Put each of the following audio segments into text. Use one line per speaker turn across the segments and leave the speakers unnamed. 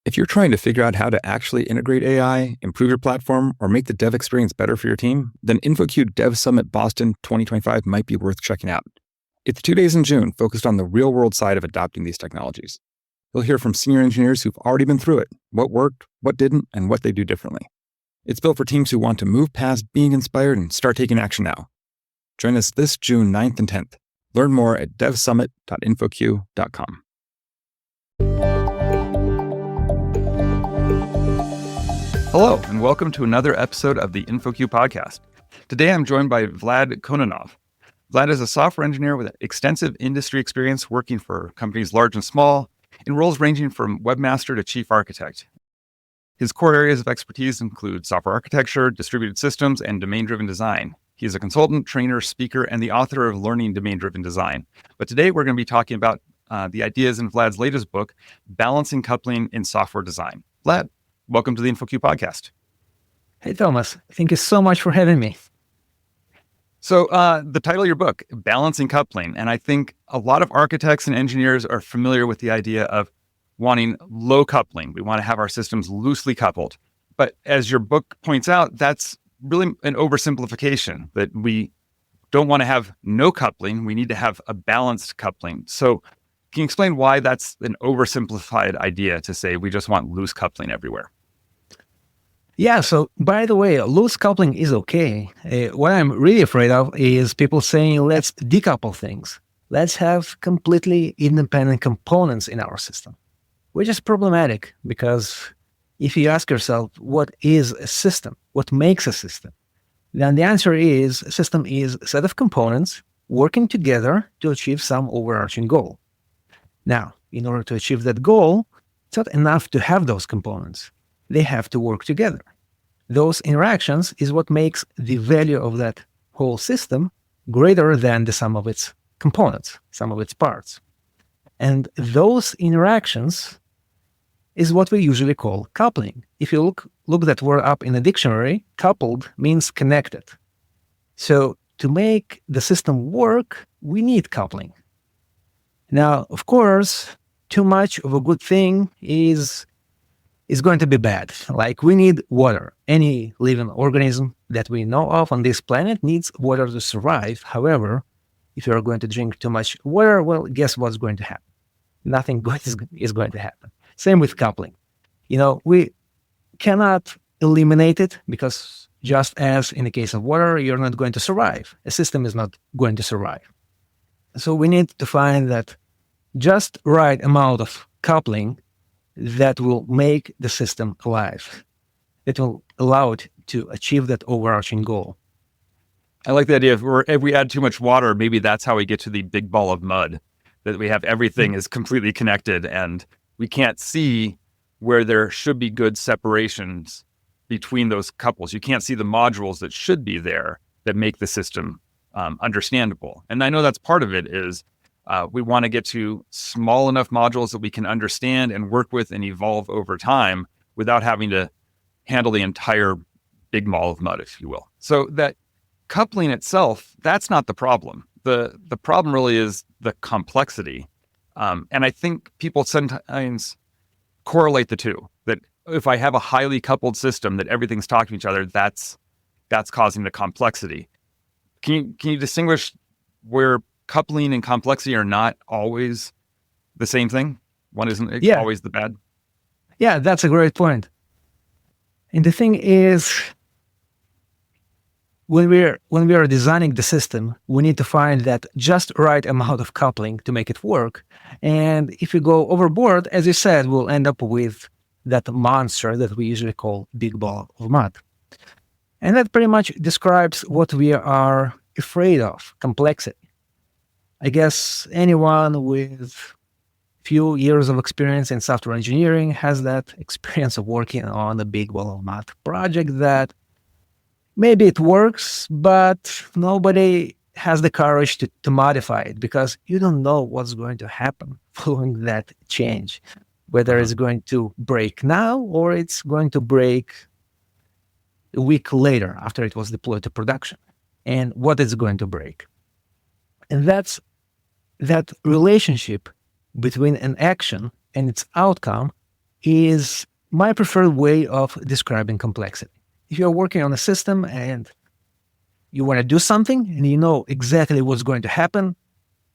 If you're trying to figure out how to actually integrate AI, improve your platform, or make the dev experience better for your team, then InfoQ Dev Summit Boston 2025 might be worth checking out. It's 2 days in June focused on the real-world side of adopting these technologies. You'll hear from senior engineers who've already been through it, what worked, what didn't, and what they do differently. It's built for teams who want to move past being inspired and start taking action now. Join us this June 9th and 10th. Learn more at devsummit.infoq.com. Hello, and welcome to another episode of the InfoQ podcast. Today, I'm joined by Vlad Khononov. Vlad is a software engineer with extensive industry experience working for companies large and small, in roles ranging from webmaster to chief architect. His core areas of expertise include software architecture, distributed systems, and domain-driven design. He is a consultant, trainer, speaker, and the author of Learning Domain-Driven Design. But today, we're going to be talking about the ideas in Vlad's latest book, Balancing Coupling in Software Design. Vlad, welcome to the InfoQ podcast.
Hey, Thomas. Thank you so much for having me.
So the title of your book, Balancing Coupling, and I think a lot of architects and engineers are familiar with the idea of wanting low coupling. We want to have our systems loosely coupled. But as your book points out, that's really an oversimplification, that we don't want to have no coupling. We need to have a balanced coupling. So can you explain why that's an oversimplified idea to say we just want loose coupling everywhere?
Yeah, so by the way, loose coupling is okay. What I'm really afraid of is people saying, let's decouple things. Let's have completely independent components in our system, which is problematic because if you ask yourself, what is a system? What makes a system? Then the answer is a system is a set of components working together to achieve some overarching goal. Now, in order to achieve that goal, it's not enough to have those components. They have to work together. Those interactions is what makes the value of that whole system greater than the sum of its components, sum of its parts. And those interactions is what we usually call coupling. If you look that word up in a dictionary, coupled means connected. So to make the system work, we need coupling. Now, of course, too much of a good thing is going to be bad. Like we need water. Any living organism that we know of on this planet needs water to survive. However, if you're going to drink too much water, well, guess what's going to happen? Nothing good is going to happen. Same with coupling. We cannot eliminate it because just as in the case of water, you're not going to survive. A system is not going to survive. So we need to find that just right amount of coupling that will make the system alive. It will allow it to achieve that overarching goal.
I like the idea of if we add too much water, maybe that's how we get to the big ball of mud, that we have everything is completely connected and we can't see where there should be good separations between those couples. You can't see the modules that should be there that make the system understandable. And I know that's part of it is we want to get to small enough modules that we can understand and work with and evolve over time without having to handle the entire big ball of mud, if you will. So that coupling itself, that's not the problem. The problem really is the complexity. And I think people sometimes correlate the two, that if I have a highly coupled system that everything's talking to each other, that's causing the complexity. Can you distinguish where coupling and complexity are not always the same thing? One isn't always the bad?
Yeah, that's a great point. And the thing is, when we are designing the system, we need to find that just right amount of coupling to make it work. And if you go overboard, as you said, we'll end up with that monster that we usually call big ball of mud. And that pretty much describes what we are afraid of, complexity. I guess anyone with few years of experience in software engineering has that experience of working on a big ball of mud project that maybe it works, but nobody has the courage to modify it because you don't know what's going to happen following that change, whether it's going to break now or it's going to break a week later after it was deployed to production, and what is going to break. And that's that relationship between an action and its outcome is my preferred way of describing complexity. If you're working on a system and you want to do something and you know exactly what's going to happen,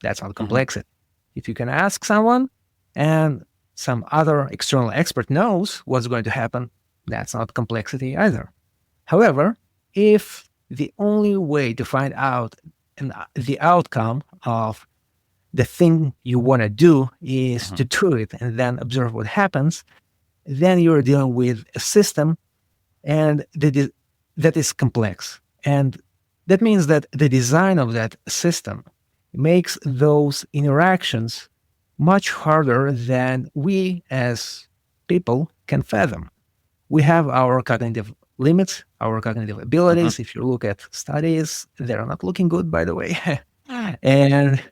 that's not complexity. If you can ask someone and some other external expert knows what's going to happen, that's not complexity either. However, if the only way to find out the outcome of the thing you want to do is to do it and then observe what happens, then you're dealing with a system and that is complex. And that means that the design of that system makes those interactions much harder than we as people can fathom. We have our cognitive limits, our cognitive abilities. If you look at studies, they're not looking good, by the way. And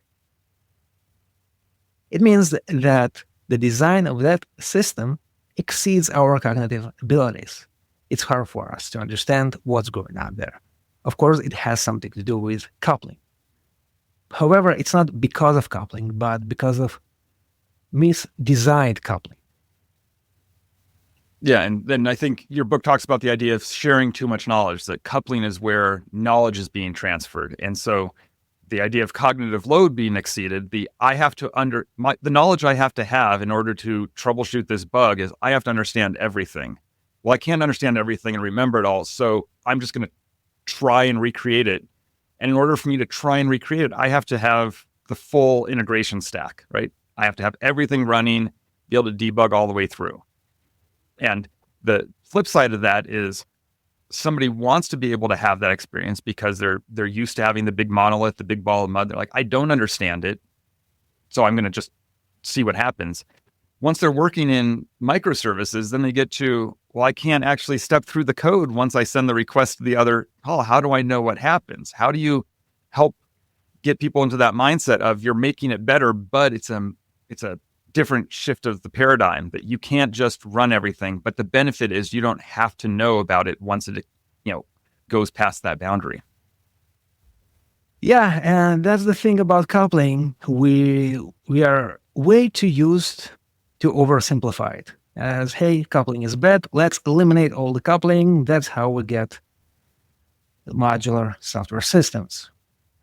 it means that the design of that system exceeds our cognitive abilities. It's hard for us to understand what's going on there. Of course, it has something to do with coupling. However, it's not because of coupling, but because of misdesigned coupling.
Yeah, and then I think your book talks about the idea of sharing too much knowledge, that coupling is where knowledge is being transferred. And so the idea of cognitive load being exceeded, the knowledge I have to have in order to troubleshoot this bug is I have to understand everything. Well, I can't understand everything and remember it all, so I'm just going to try and recreate it. And in order for me to try and recreate it, I have to have the full integration stack, right? I have to have everything running, be able to debug all the way through. And the flip side of that is somebody wants to be able to have that experience because they're used to having the big monolith, the big ball of mud. They're like, I don't understand it, so I'm going to just see what happens. Once they're working in microservices, then they get to, well, I can't actually step through the code once I send the request to the other. Oh, how do I know what happens? How do you help get people into that mindset of you're making it better, but it's a different shift of the paradigm, that you can't just run everything, but the benefit is you don't have to know about it once it goes past that boundary.
Yeah, and that's the thing about coupling. We are way too used to oversimplify it as, hey, coupling is bad, let's eliminate all the coupling. That's how we get modular software systems.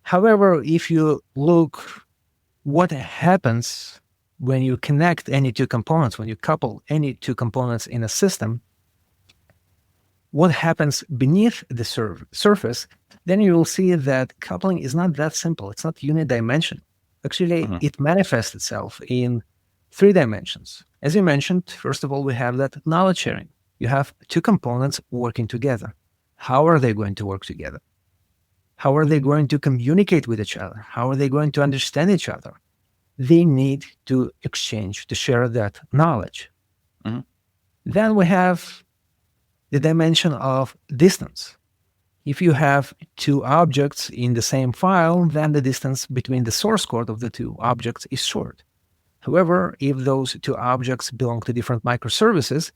However, if you look what happens when you connect any two components, when you couple any two components in a system, what happens beneath the surface, then you will see that coupling is not that simple. It's not unidimensional. Actually, it manifests itself in 3 dimensions. As you mentioned, first of all, we have that knowledge sharing. You have two components working together. How are they going to work together? How are they going to communicate with each other? How are they going to understand each other? They need to exchange, to share that knowledge. Then we have the dimension of distance. If you have two objects in the same file, then the distance between the source code of the two objects is short. However, if those two objects belong to different microservices,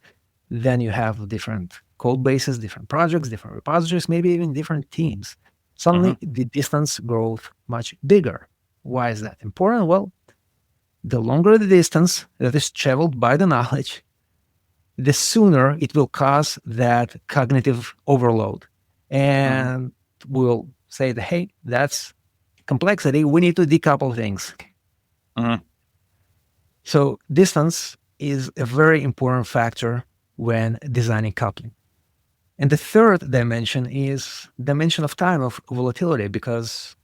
then you have different code bases, different projects, different repositories, maybe even different teams. Suddenly, the distance grows much bigger. Why is that important? Well, the longer the distance that is traveled by the knowledge, the sooner it will cause that cognitive overload. And we'll say that, hey, that's complexity. We need to decouple things. So distance is a very important factor when designing coupling. And the third dimension is dimension of time, of volatility, because,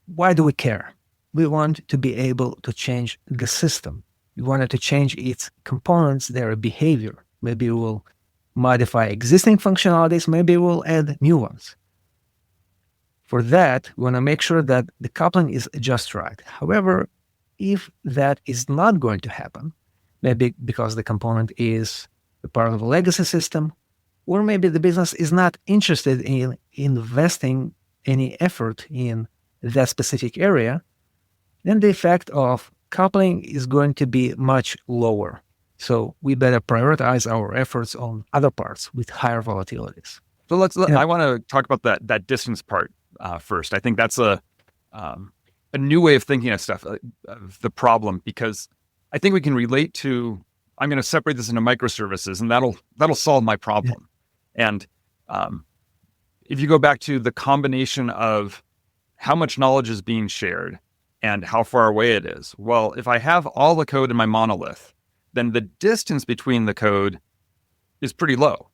why do we care? We want to be able to change the system. We wanted to change its components, their behavior. Maybe we'll modify existing functionalities, maybe we'll add new ones. For that, we want to make sure that the coupling is just right. However, if that is not going to happen, maybe because the component is a part of a legacy system, or maybe the business is not interested in investing any effort in that specific area, then the effect of coupling is going to be much lower. So we better prioritize our efforts on other parts with higher volatilities.
So I want to talk about that distance part first. I think that's a new way of thinking of stuff, of the problem, because I think we can relate to I'm going to separate this into microservices, and that'll solve my problem. Yeah. And if you go back to the combination of how much knowledge is being shared and how far away it is, well, if I have all the code in my monolith, then the distance between the code is pretty low,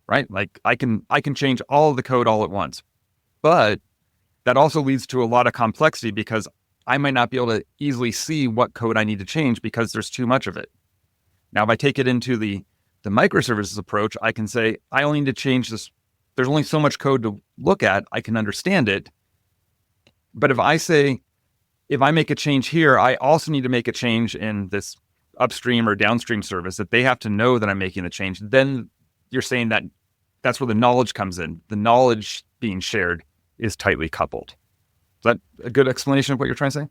right? Like I can change all of the code all at once, but that also leads to a lot of complexity because I might not be able to easily see what code I need to change because there's too much of it. Now, if I take it into the microservices approach, I can say, I only need to change this. There's only so much code to look at. I can understand it. But if I make a change here, I also need to make a change in this upstream or downstream service that they have to know that I'm making the change. Then you're saying that that's where the knowledge comes in. The knowledge being shared is tightly coupled. Is that a good explanation of what you're trying to say?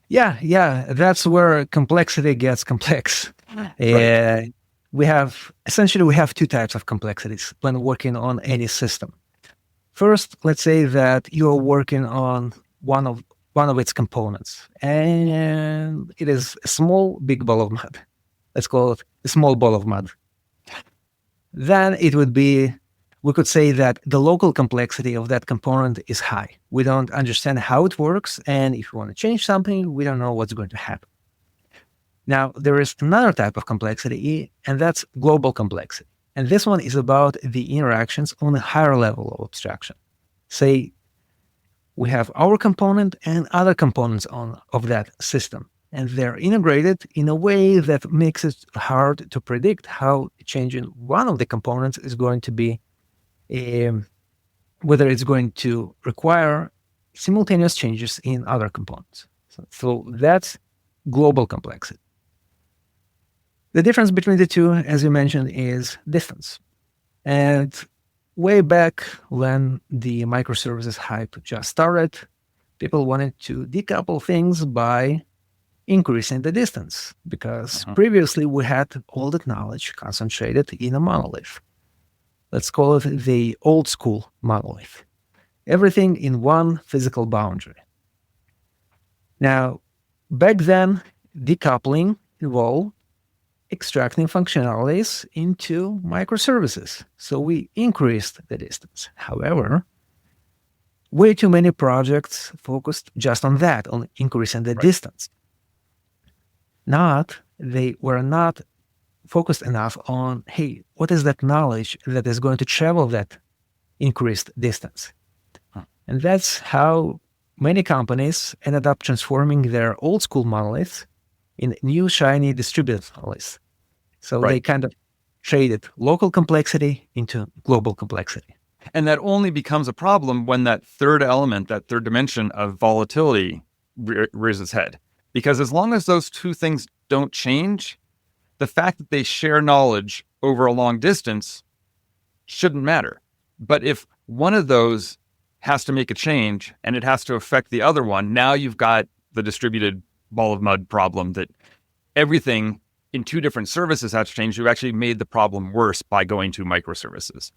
Yeah. That's where complexity gets complex.
Right.
We have two types of complexities when working on any system. First, let's say that you're working on one of its components, and it is a small, big ball of mud. Let's call it a small ball of mud. Then we could say that the local complexity of that component is high. We don't understand how it works, and if we want to change something, we don't know what's going to happen. Now, there is another type of complexity, and that's global complexity. And this one is about the interactions on a higher level of abstraction. Say, we have our component and other components of that system, and they're integrated in a way that makes it hard to predict how changing one of the components is going to be, whether it's going to require simultaneous changes in other components. So that's global complexity. The difference between the two, as you mentioned, is distance. And way back when the microservices hype just started, people wanted to decouple things by increasing the distance because previously we had all that knowledge concentrated in a monolith. Let's call it the old school monolith. Everything in one physical boundary. Now, back then, decoupling involved extracting functionalities into microservices. So we increased the distance. However, way too many projects focused just on that, on increasing the distance. They were not focused enough on, hey, what is that knowledge that is going to travel that increased distance? And that's how many companies ended up transforming their old school monoliths in new shiny distributed monoliths. So they kind of traded local complexity into global complexity.
And that only becomes a problem when that third element, that third dimension of volatility rears its head. Because as long as those two things don't change, the fact that they share knowledge over a long distance shouldn't matter. But if one of those has to make a change and it has to affect the other one, now you've got the distributed ball of mud problem that everything in two different services has to change. You've actually made the problem worse by going to microservices.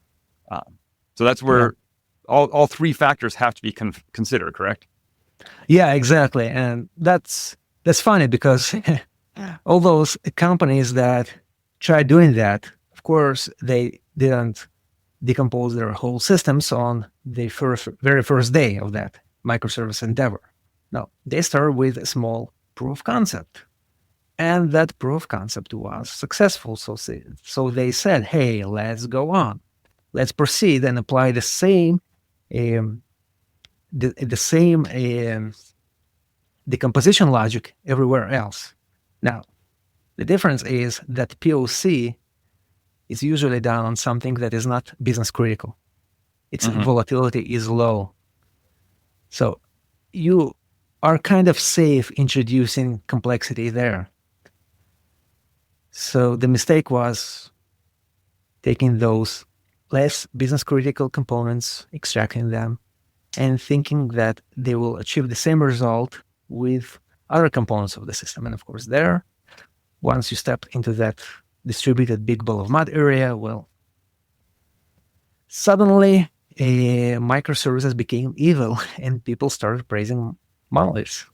So that's where all three factors have to be considered, correct?
Yeah, exactly. And that's funny because all those companies that tried doing that, of course, they didn't decompose their whole systems on the very first day of that microservice endeavor. No, they started with a small proof of concept. And that proof of concept was successful. So they said, hey, let's go on. Let's proceed and apply the same decomposition logic everywhere else. Now, the difference is that POC is usually done on something that is not business critical. Its volatility is low. So you are kind of safe introducing complexity there. So the mistake was taking those less business critical components, extracting them, and thinking that they will achieve the same result with other components of the system. And of course, once you step into that distributed big ball of mud area, well, suddenly microservices became evil and people started praising monoliths.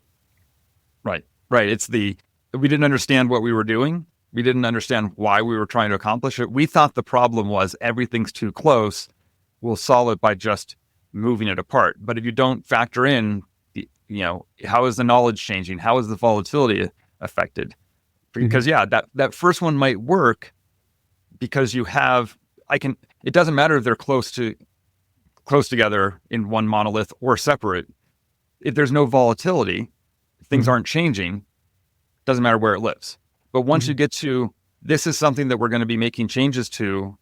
Right. We didn't understand what we were doing. We didn't understand why we were trying to accomplish it. We thought the problem was everything's too close. We'll solve it by just moving it apart. But if you don't factor in, how is the knowledge changing? How is the volatility affected? Because that first one might work because it doesn't matter if they're close together in one monolith or separate. If there's no volatility, things aren't changing, doesn't matter where it lives. But once you get to, this is something that we're going to be making changes to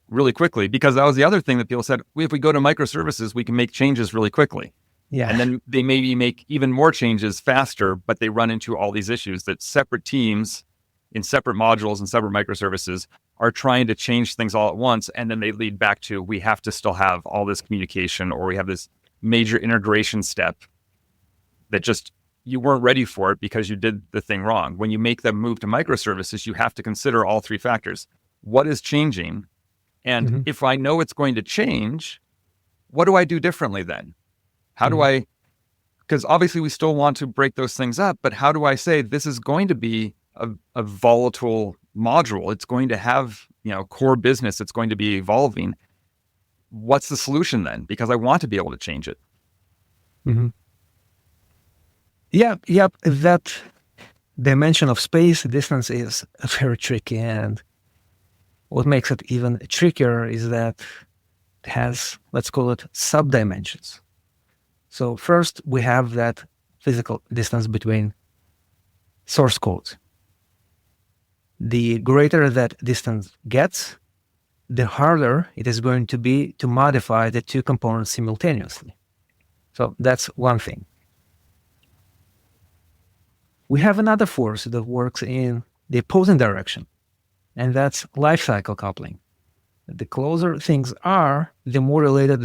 really quickly, because that was the other thing that people said, if we go to microservices, we can make changes really quickly.
Yeah.
And then they maybe make even more changes faster, but they run into all these issues that separate teams in separate modules and separate microservices are trying to change things all at once. And then they lead back to, we have to still have all this communication, or we have this major integration step that just, you weren't ready for it because you did the thing wrong. When you make them move to microservices, you have to consider all three factors. What is changing? And if I know it's going to change, what do I do differently then? How do I, because obviously we still want to break those things up, but how do I say this is going to be a volatile module? It's going to have, core business. It's going to be evolving. What's the solution then? Because I want to be able to change it.
Yep. That dimension of space distance is very tricky, and what makes it even trickier is that it has, let's call it, sub-dimensions. So first, we have that physical distance between source codes. The greater that distance gets, the harder it is going to be to modify the two components simultaneously. So that's one thing. We have another force that works in the opposing direction, and that's lifecycle coupling. The closer things are, the more related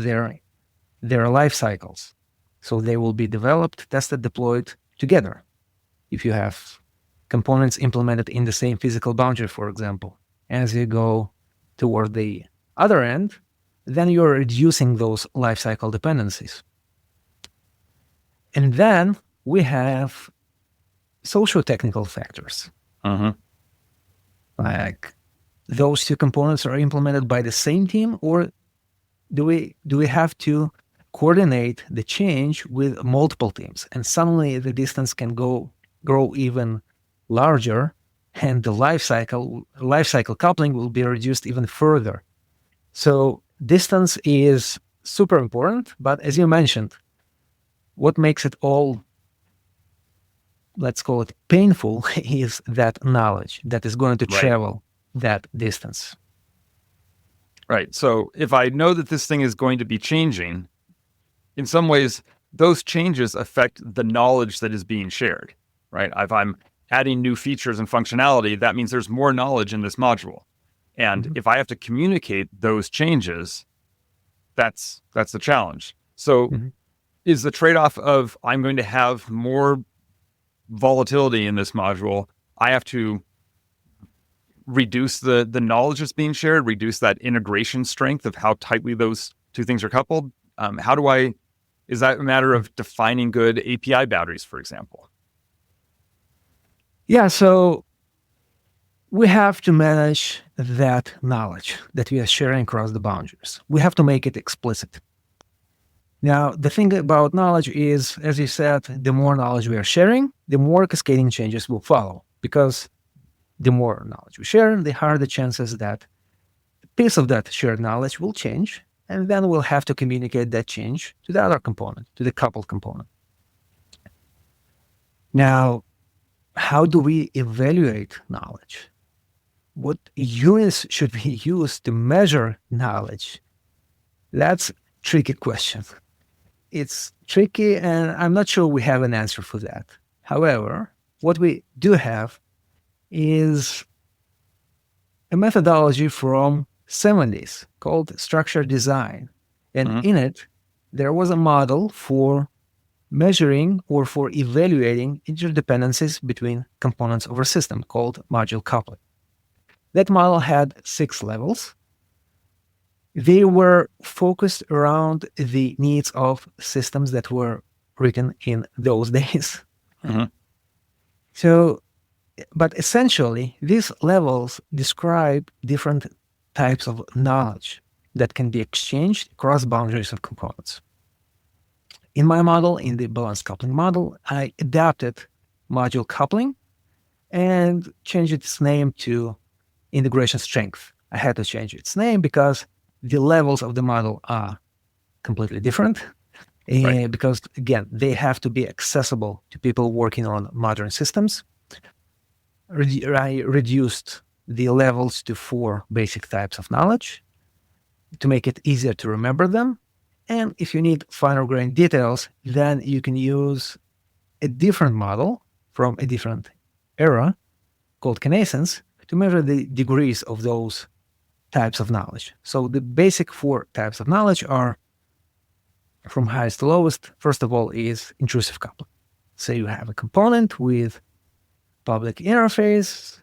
their life cycles. So they will be developed, tested, deployed together. If you have components implemented in the same physical boundary, for example, as you go toward the other end, then you're reducing those lifecycle dependencies. And then we have socio-technical factors. Like, those two components are implemented by the same team, or do we have to coordinate the change with multiple teams? And suddenly the distance can grow even larger, and the lifecycle coupling will be reduced even further. So distance is super important, but as you mentioned, what makes it all, let's call it, painful is that knowledge that is going to travel that distance.
Right. So if I know that this thing is going to be changing, in some ways, those changes affect the knowledge that is being shared, right? If I'm adding new features and functionality, that means there's more knowledge in this module. And if I have to communicate those changes, that's the challenge. So is the trade-off of, I'm going to have more volatility in this module, I have to reduce the knowledge that's being shared, reduce that integration strength of how tightly those two things are coupled? Is that a matter of defining good API boundaries, for example?
Yeah, so we have to manage that knowledge that we are sharing across the boundaries. We have to make it explicit. Now, the thing about knowledge is, as you said, the more knowledge we are sharing, the more cascading changes will follow, because the more knowledge we share, the higher the chances that a piece of that shared knowledge will change, and then we'll have to communicate that change to the other component, to the coupled component. Now, how do we evaluate knowledge? What units should we use to measure knowledge? That's a tricky question. It's tricky, and I'm not sure we have an answer for that. However, what we do have is a methodology from 70s called structured design. And in it, there was a model for measuring or for evaluating interdependencies between components of a system called module coupling. That model had 6 levels. They were focused around the needs of systems that were written in those days. So But essentially, these levels describe different types of knowledge that can be exchanged across boundaries of components. In my model, in the balanced coupling model, I adapted module coupling and changed its name to integration strength. I had to change its name because the levels of the model are completely different.
Right.
Because, again, they have to be accessible to people working on modern systems. I reduced the levels to 4 basic types of knowledge to make it easier to remember them. And if you need finer grained details, then you can use a different model from a different era called connaissance to measure the degrees of those types of knowledge. So the basic 4 types of knowledge are from highest to lowest. First of all is intrusive coupling. So you have a component with public interface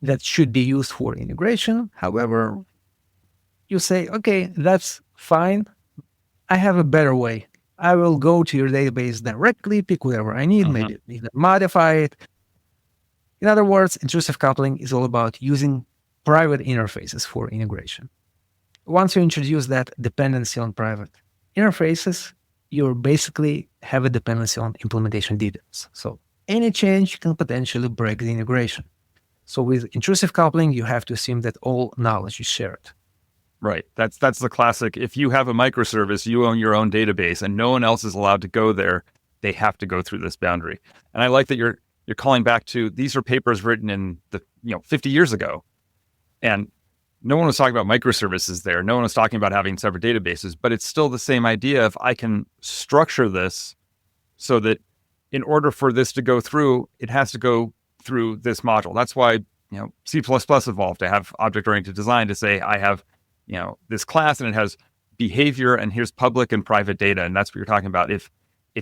that should be used for integration. However, you say, okay, that's fine. I have a better way. I will go to your database directly, pick whatever I need, maybe modify it. In other words, intrusive coupling is all about using private interfaces for integration. Once you introduce that dependency on private interfaces, you basically have a dependency on implementation details. So any change can potentially break the integration. So with intrusive coupling, you have to assume that all knowledge is shared.
Right. That's the classic. If you have a microservice, you own your own database and no one else is allowed to go there. They have to go through this boundary. And I like that you're calling back to these are papers written in the 50 years ago. And no one was talking about microservices there. No one was talking about having separate databases, but it's still the same idea of I can structure this so that in order for this to go through, it has to go through this module. That's why, C++ evolved to have object-oriented design to say I have this class and it has behavior and here's public and private data. And that's what you're talking about. If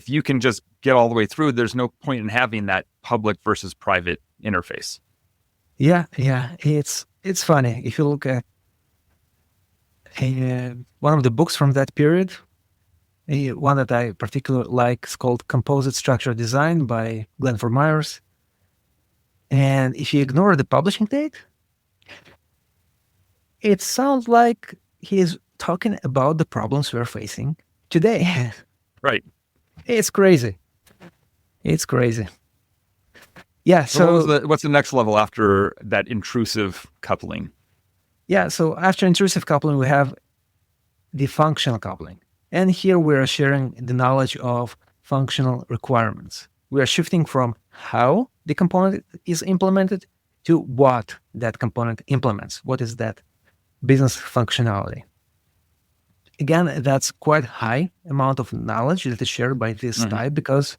you can just get all the way through, there's no point in having that public versus private interface.
Yeah. It's funny. If you look at one of the books from that period, one that I particularly like is called Composite Structure Design by Glenford Myers. And if you ignore the publishing date, it sounds like he's talking about the problems we're facing today.
Right.
It's crazy. Yeah. So
what's the next level after that intrusive coupling?
Yeah. So after intrusive coupling, we have the functional coupling. And here we are sharing the knowledge of functional requirements. We are shifting from how the component is implemented to what that component implements. What is that business functionality? Again, that's quite high amount of knowledge that is shared by this type, because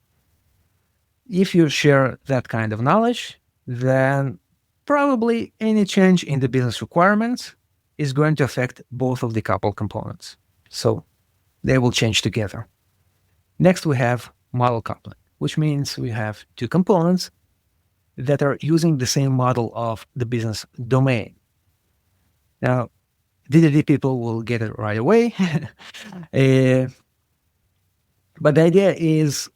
if you share that kind of knowledge, then probably any change in the business requirements is going to affect both of the coupled components. So they will change together. Next, we have model coupling, which means we have 2 components that are using the same model of the business domain. Now, DDD people will get it right away. But the idea is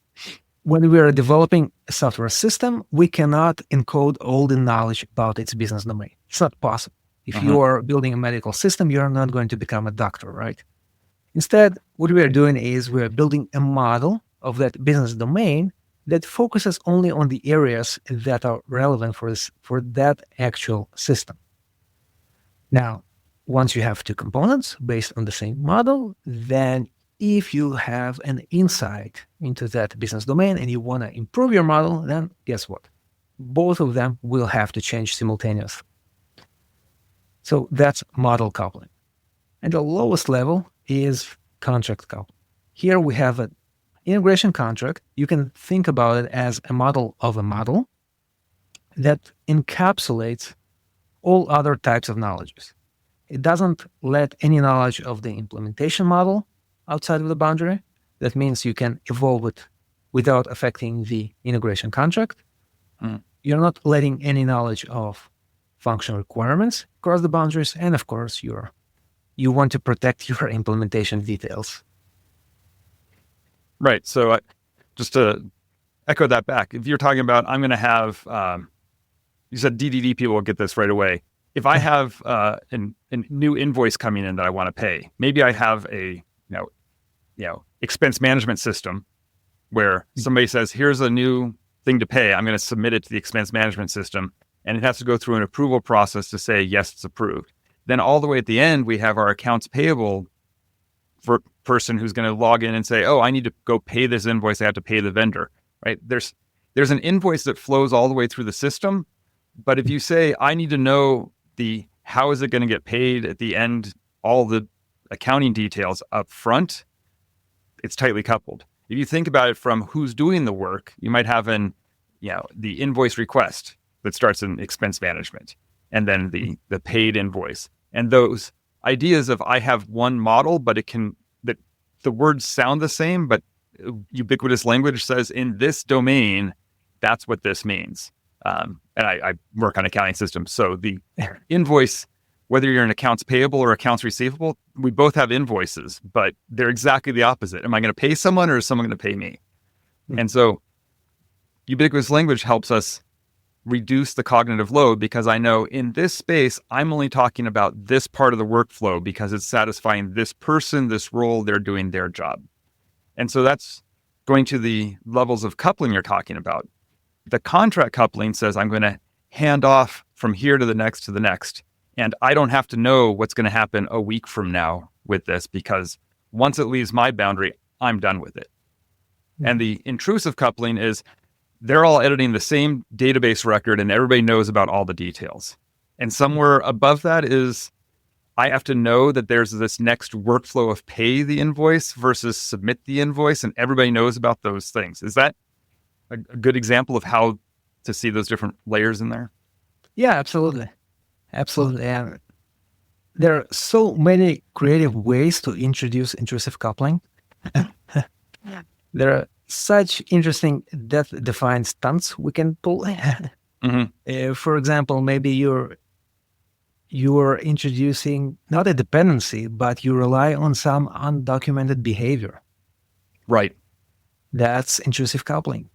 when we are developing a software system, we cannot encode all the knowledge about its business domain. It's not possible. If you are building a medical system, you are not going to become a doctor, right? Instead, what we are doing is we are building a model of that business domain that focuses only on the areas that are relevant for that actual system. Now, once you have 2 components based on the same model, then if you have an insight into that business domain and you want to improve your model, then guess what? Both of them will have to change simultaneously. So that's model coupling. And the lowest level is contract coupling. Here we have an integration contract. You can think about it as a model of a model that encapsulates all other types of knowledges. It doesn't let any knowledge of the implementation model outside of the boundary. That means you can evolve it without affecting the integration contract. You're not letting any knowledge of function requirements across the boundaries. And of course, you want to protect your implementation details.
Right. So just to echo that back, if you're talking about, I'm going to have you said DDD people will get this right away. If I have a new invoice coming in that I want to pay, maybe I have a expense management system where somebody says, here's a new thing to pay. I'm going to submit it to the expense management system, and it has to go through an approval process to say, yes, it's approved. Then all the way at the end, we have our accounts payable for person who's going to log in and say, oh, I need to go pay this invoice. I have to pay the vendor, right? There's an invoice that flows all the way through the system. But if you say, I need to know how is it going to get paid at the end, all the accounting details up front, it's tightly coupled. If you think about it from who's doing the work, you might have the invoice request that starts in expense management, and then the paid invoice. And those ideas of I have one model, but that the words sound the same, but ubiquitous language says in this domain, that's what this means. And I work on accounting systems. So the invoice, whether you're in accounts payable or accounts receivable, we both have invoices, but they're exactly the opposite. Am I going to pay someone, or is someone going to pay me? Mm-hmm. And so ubiquitous language helps us reduce the cognitive load, because I know in this space, I'm only talking about this part of the workflow because it's satisfying this person, this role, they're doing their job. And so that's going to the levels of coupling you're talking about. The contract coupling says I'm going to hand off from here to the next, and I don't have to know what's going to happen a week from now with this, because once it leaves my boundary, I'm done with it. Mm-hmm. And the intrusive coupling is they're all editing the same database record and everybody knows about all the details. And somewhere above that is I have to know that there's this next workflow of pay the invoice versus submit the invoice, and everybody knows about those things. Is that a good example of how to see those different layers in there?
Yeah, absolutely. Absolutely. And there are so many creative ways to introduce intrusive coupling. There are such interesting death-defying stunts we can pull. Mm-hmm. For example, maybe you're introducing not a dependency, but you rely on some undocumented behavior.
Right.
That's intrusive coupling.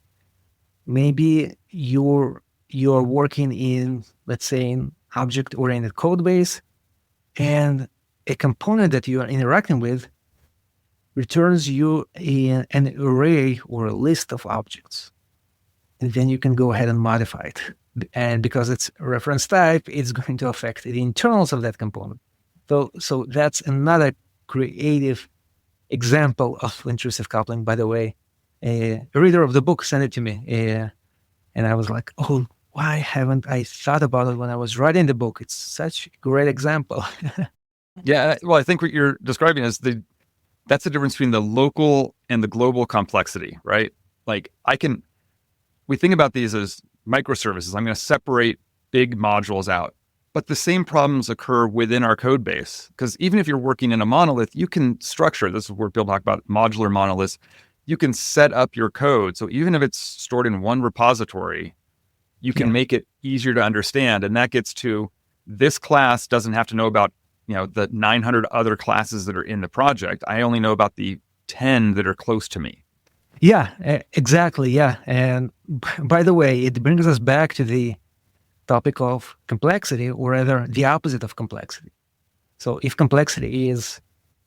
Maybe you're working in, let's say, in object-oriented code base, and a component that you are interacting with returns you an array or a list of objects. And then you can go ahead and modify it. And because it's a reference type, it's going to affect the internals of that component. So that's another creative example of intrusive coupling. By the way, a reader of the book sent it to me. And I was like, oh, why haven't I thought about it when I was writing the book? It's such a great example.
Yeah, well, I think what you're describing is that's the difference between the local and the global complexity, right? Like we think about these as microservices. I'm going to separate big modules out, but the same problems occur within our code base. Because even if you're working in a monolith, you can structure, this is where people talk about modular monoliths, you can set up your code. So even if it's stored in one repository, you can make it easier to understand. And that gets to this class doesn't have to know about the 900 other classes that are in the project. I only know about the 10 that are close to me.
Yeah, exactly. Yeah. And by the way, it brings us back to the topic of complexity, or rather the opposite of complexity. So if complexity is,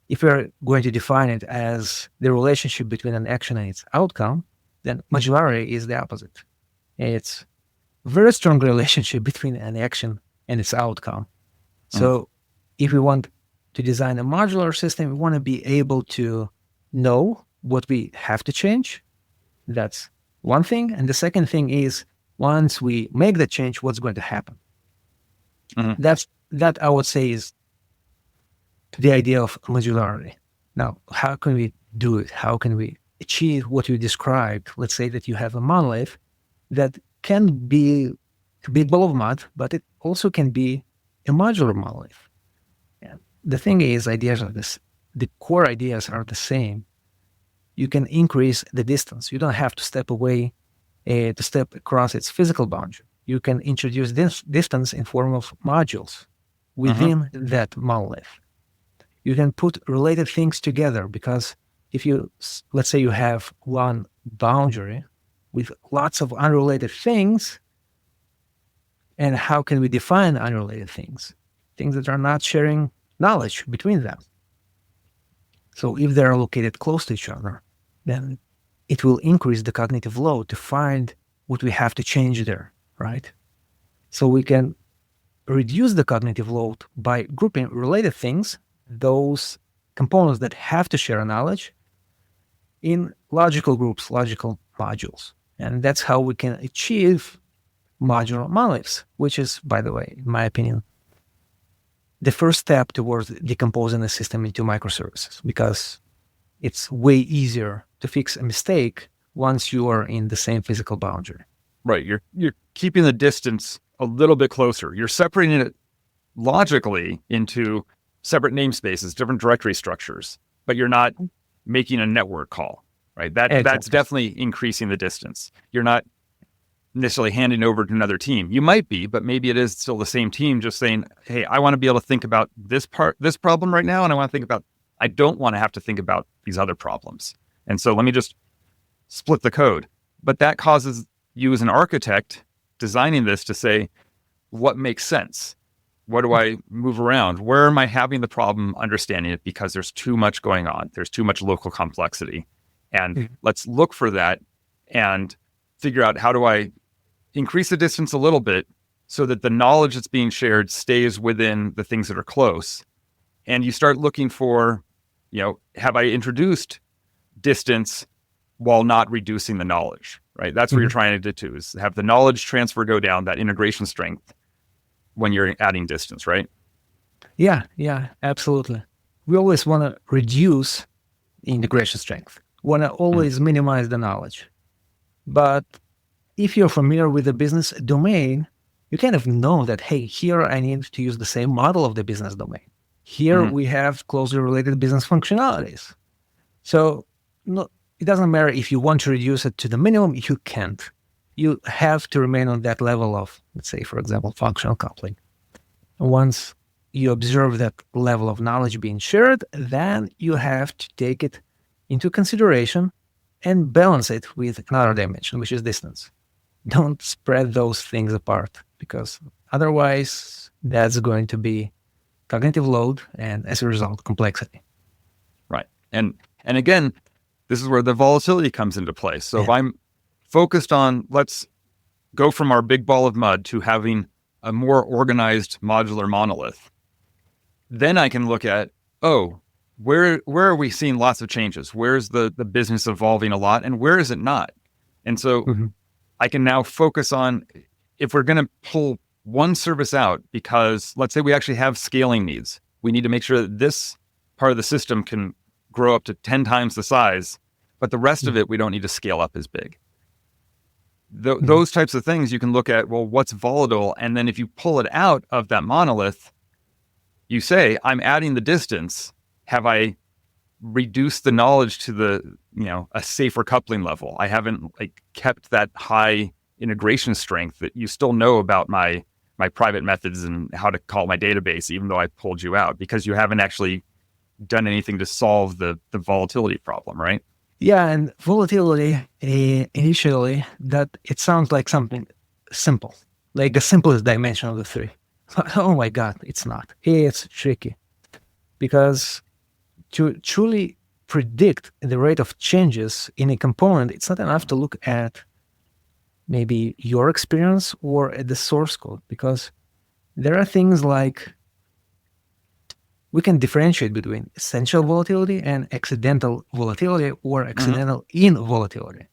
if we're going to define it as the relationship between an action and its outcome, then modularity is the opposite. It's a very strong relationship between an action and its outcome. So if we want to design a modular system, we want to be able to know what we have to change. That's one thing. And the second thing is, once we make the change, what's going to happen? Mm-hmm. That I would say is the idea of modularity. Now, how can we do it? How can we achieve what you described? Let's say that you have a monolith that can be a big ball of mud, but it also can be a modular monolith. And the thing is, ideas are this. The core ideas are the same. You can increase the distance. You don't have to step away to step across its physical boundary. You can introduce this distance in form of modules within that monolith. You can put related things together, because if you, let's say you have one boundary with lots of unrelated things, And how can we define unrelated things? Things that are not sharing knowledge between them. So if they're located close to each other, then it will increase the cognitive load to find what we have to change there, right? So we can reduce the cognitive load by grouping related things, those components that have to share a knowledge, in logical groups, logical modules. And that's how we can achieve modular monoliths, which is, by the way, in my opinion, the first step towards decomposing the system into microservices, because it's way easier to fix a mistake once you are in the same physical boundary.
Right. You're keeping the distance a little bit closer. You're separating it logically into separate namespaces, different directory structures, but you're not making a network call, right? That's definitely increasing the distance. You're not necessarily handing over to another team. You might be, but maybe it is still the same team just saying, hey, I want to be able to think about this problem right now, and I don't want to have to think about these other problems. And so let me just split the code. But that causes you as an architect designing this to say, what makes sense? What do I move around? Where am I having the problem understanding it? Because there's too much going on. There's too much local complexity. And let's look for that and figure out, how do I increase the distance a little bit so that the knowledge that's being shared stays within the things that are close. And you start looking for, have I introduced distance while not reducing the knowledge, right? That's what you're trying to do too, is have the knowledge transfer go down, that integration strength, when you're adding distance, right?
Yeah, absolutely. We always want to reduce the integration strength. Want to always minimize the knowledge. But if you're familiar with the business domain, you kind of know that, hey, here I need to use the same model of the business domain. Here we have closely related business functionalities. So it doesn't matter if you want to reduce it to the minimum, you can't. You have to remain on that level of, let's say, for example, functional coupling. Once you observe that level of knowledge being shared, then you have to take it into consideration and balance it with another dimension, which is distance. Don't spread those things apart, because otherwise that's going to be cognitive load and, as a result, complexity.
Right. And again, this is where the volatility comes into play. So if I'm focused on, let's go from our big ball of mud to having a more organized modular monolith, then I can look at, where are we seeing lots of changes? Where's the business evolving a lot, and where is it not? And so I can now focus on, if we're going to pull one service out, because let's say we actually have scaling needs, we need to make sure that this part of the system can grow up to 10 times the size, but the rest of it, we don't need to scale up as big. Those types of things you can look at, well, what's volatile? And then if you pull it out of that monolith, you say, I'm adding the distance. Have I reduced the knowledge to a safer coupling level? I haven't kept that high integration strength that you still know about my private methods and how to call my database, even though I pulled you out, because you haven't actually done anything to solve the volatility problem, right?
Yeah, and volatility, initially, that it sounds like something simple, like the simplest dimension of the three. Oh my God, it's not. It's tricky. Because to truly predict the rate of changes in a component, it's not enough to look at maybe your experience or at the source code, because there are things like, we can differentiate between essential volatility and accidental volatility, or accidental involatility.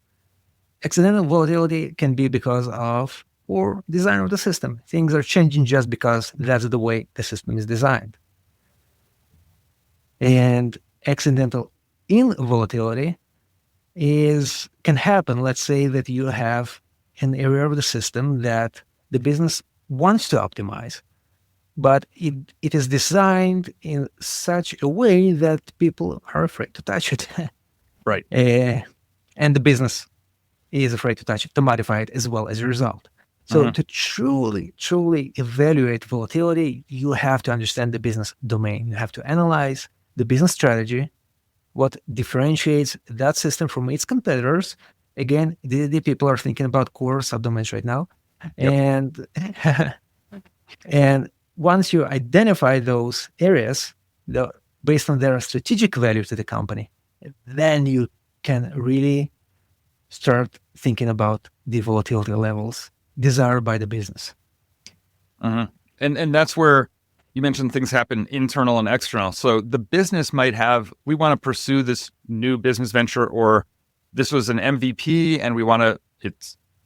Accidental volatility can be because of poor design of the system. Things are changing just because that's the way the system is designed. And accidental involatility can happen. Let's say that you have an area of the system that the business wants to optimize, but it is designed in such a way that people are afraid to touch it.
Right.
And the business is afraid to touch it, to modify it as well as a result. So to truly evaluate volatility, you have to understand the business domain. You have to analyze the business strategy, what differentiates that system from its competitors. Again, the people are thinking about core subdomains right now.
Yep.
And and once you identify those areas based on their strategic value to the company, then you can really start thinking about the volatility levels desired by the business.
Uh-huh. And that's where you mentioned things happen internal and external. So the business might have, we want to pursue this new business venture, or this was an MVP and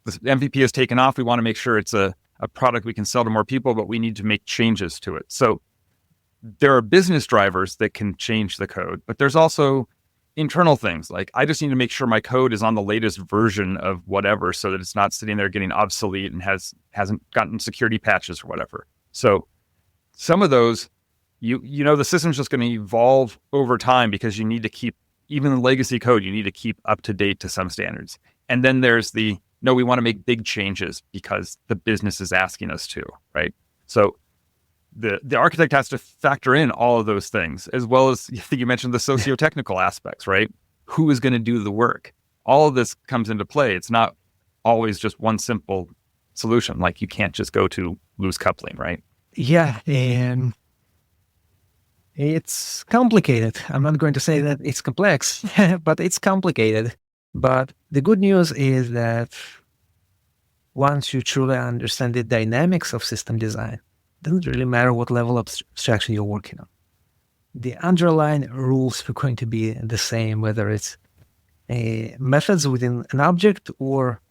this MVP is taken off. We want to make sure it's a product we can sell to more people, but we need to make changes to it. So there are business drivers that can change the code, but there's also internal things like I just need to make sure my code is on the latest version of whatever so that it's not sitting there getting obsolete and hasn't gotten security patches or whatever. So some of those, the system's just going to evolve over time because you need to keep, even the legacy code, you need to keep up to date to some standards. And then there's no, we want to make big changes because the business is asking us to, right? So the architect has to factor in all of those things, as well as, I think you mentioned the socio-technical aspects, right? Who is going to do the work? All of this comes into play. It's not always just one simple solution. Like you can't just go to loose coupling, right?
Yeah, and it's complicated. I'm not going to say that it's complex, but it's complicated. But the good news is that once you truly understand the dynamics of system design, it doesn't really matter what level of abstraction you're working on. The underlying rules are going to be the same, whether it's methods within an object or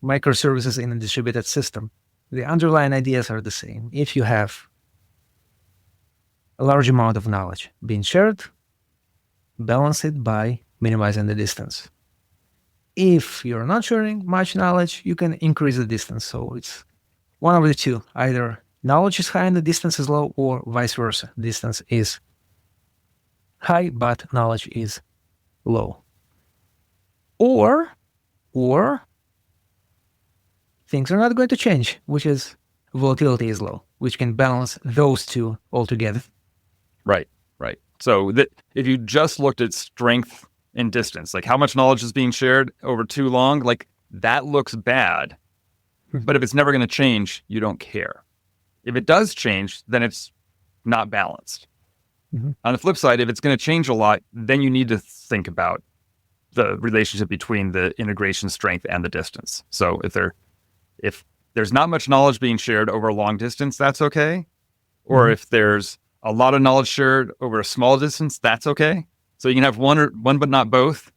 microservices in a distributed system. The underlying ideas are the same. If you have a large amount of knowledge being shared, balance it by minimizing the distance. If you're not sharing much knowledge, you can increase the distance. So it's one of the two. Either knowledge is high and the distance is low, or vice versa. Distance is high, but knowledge is low. Or things are not going to change, which is volatility is low, which can balance those two altogether.
Right. So if you just looked at strength and distance, like how much knowledge is being shared over too long, like that looks bad. But if it's never going to change, you don't care. If it does change, then it's not balanced.
Mm-hmm.
On the flip side, if it's going to change a lot, then you need to think about the relationship between the integration strength and the distance. So if there's not much knowledge being shared over a long distance, that's okay. Or if there's a lot of knowledge shared over a small distance, that's okay. So you can have one but not both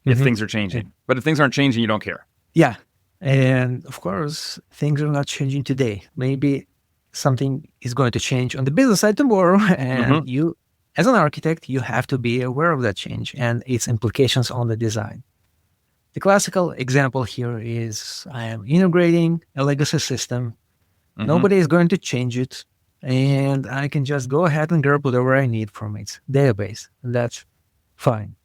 if things are changing. But if things aren't changing, you don't care.
Yeah. And of course, things are not changing today. Maybe something is going to change on the business side tomorrow. And you, as an architect, you have to be aware of that change and its implications on the design. The classical example here is I am integrating a legacy system. Nobody is going to change it. And I can just go ahead and grab whatever I need from its database. And that's fine.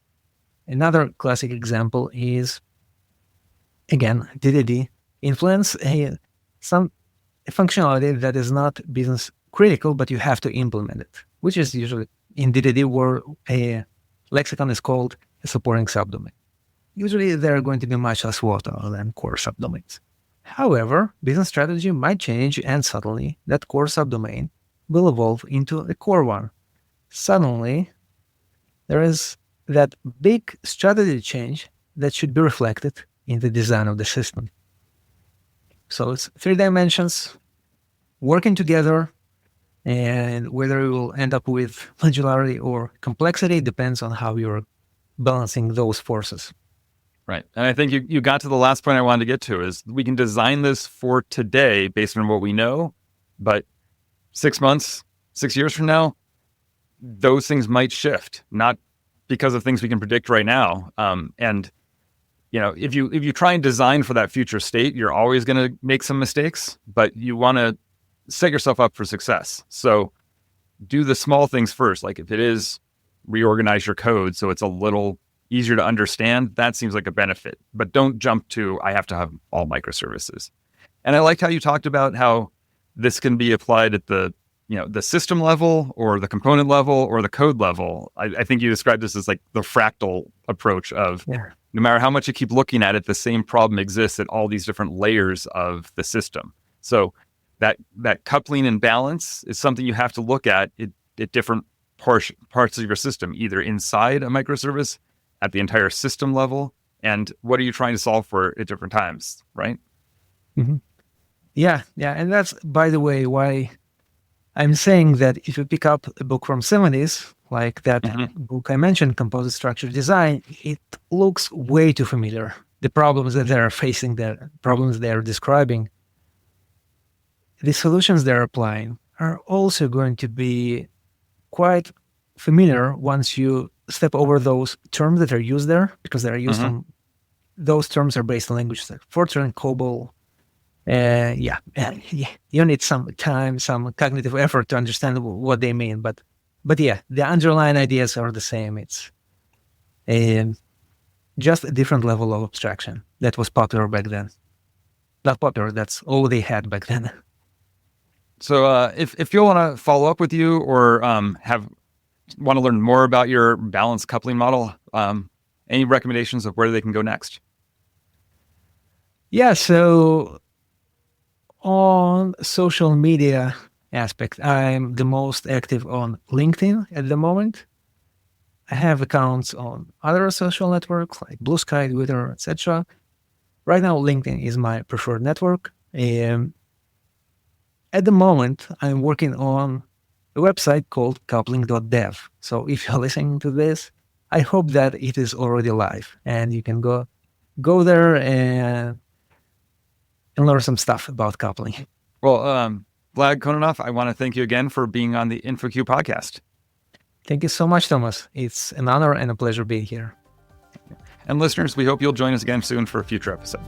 Another classic example is, again, DDD influence some functionality that is not business critical, but you have to implement it, which is usually in DDD where a lexicon is called a supporting subdomain. Usually they're going to be much less volatile than core subdomains. However, business strategy might change and suddenly that core subdomain will evolve into a core one. Suddenly, there is that big strategy change that should be reflected in the design of the system. So it's 3 dimensions working together, and whether you will end up with modularity or complexity depends on how you're balancing those forces.
Right. And I think you got to the last point I wanted to get to is we can design this for today based on what we know, but 6 months, 6 years from now, those things might shift, not because of things we can predict right now. And if you try and design for that future state, you're always going to make some mistakes, but you want to set yourself up for success. So do the small things first. Like if it is reorganize your code so it's a little easier to understand, that seems like a benefit. But don't jump to, I have to have all microservices. And I liked how you talked about how this can be applied at the system level or the component level or the code level. I think you described this as like the fractal approach of no matter how much you keep looking at it, the same problem exists at all these different layers of the system. So that coupling and balance is something you have to look at different parts of your system, either inside a microservice, at the entire system level, and what are you trying to solve for at different times, right?
Mm-hmm. Yeah. And that's, by the way, why I'm saying that if you pick up a book from 70s, like that book I mentioned, Composite Structure Design, it looks way too familiar. The problems that they're facing, the problems they're describing, the solutions they're applying are also going to be quite familiar once you step over those terms that are used there, because they're used on, those terms are based on languages like Fortran, COBOL. You need some time, some cognitive effort to understand what they mean. But yeah, the underlying ideas are the same. It's just a different level of abstraction that was popular back then. Not popular, that's all they had back then.
So if you want to follow up with you or want to learn more about your balanced coupling model, any recommendations of where they can go next?
Yeah, so on social media aspect, I'm the most active on LinkedIn at the moment. I have accounts on other social networks like Blue Sky, Twitter, etc. Right now, LinkedIn is my preferred network. At the moment, I'm working on a website called coupling.dev. So if you're listening to this, I hope that it is already live and you can go there and learn some stuff about coupling.
Well, Vlad Khononov, I want to thank you again for being on the InfoQ podcast.
Thank you so much, Thomas. It's an honor and a pleasure being here.
And listeners, we hope you'll join us again soon for a future episode.